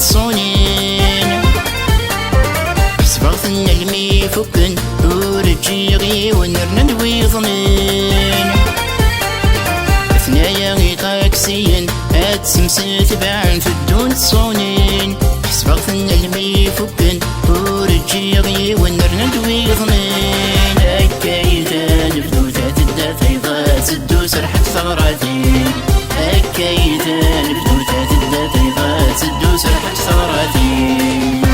تصونين حسبغت المي فكن ورجيغي ونرنا دويضنين ثنايا غي طاكسيين هاد سمسة تباعن في الدون تصونين حسبغت المي فكن ورجيغي ونرنا دويضنين هكايدا نبدو تاتدا تيضا تدو سرحة ثغراتين هكايدا نبدو تاتدا تيضا تدو سرحة ثغراتين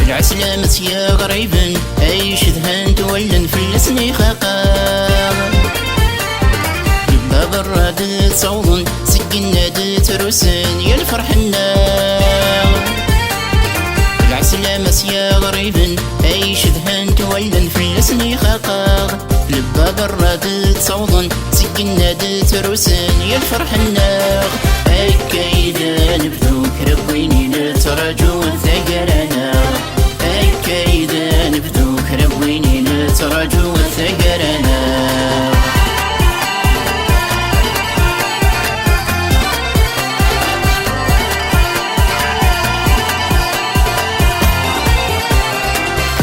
العسلامة يا غريبن ايش ذهن تولن في اللسني خاقا يبا براد تصوضن سكنا تروسن يا الفرح النار العسلامة يا غريبن ايش ذهن تولن في اللسني خاقا لبا براد تصوضن سكنا تروسن يا الفرح النار هكايدا نبدو كربويني نتراجو ثقرنا هكايدا نبدو كربويني نتراجو ثقرنا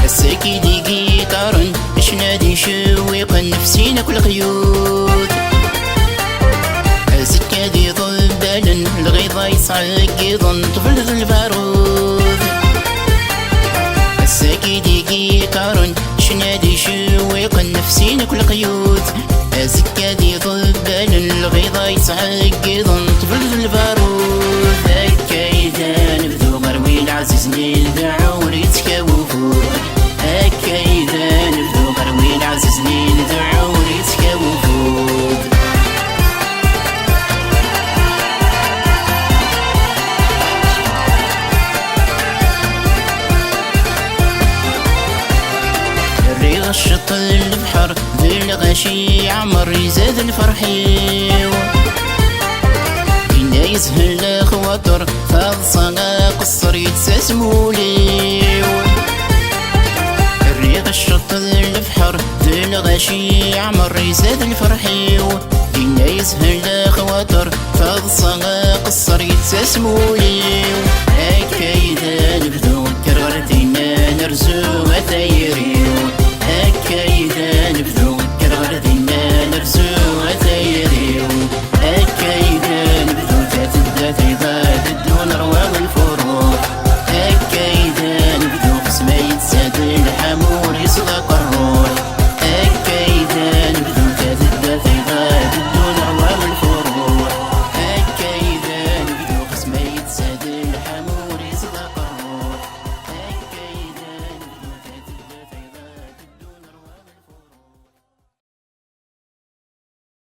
الساكي قيطارن شنادي شويقا نفسينا كل قيود السكادي ضبالا الغيظة يصعقيضن طفل ذو البارود الساكي قيطارن شنادي شويقا نفسينا كل قيود السكادي ضبالا الغيظة يصعقيضن طفل ذو البارود هكايدا نبدو غروي العزيز نيل دعور يتكاوفو هكايدا نبدو غروي العزيز نيل دعور يتكاوفو الريغ الشط البحر ذي الغشي عمر يزاد الفرحيو إنا يسهل خواطر فاض صنا قصر يتساسموليو الريغ الشط البحر ذي الغشي عمر يزاد الفرحيو إنا يسهل خواطر فاض صنا قصر يتساسموليو هكايدا نبدو كررتينا نرزو وثايريو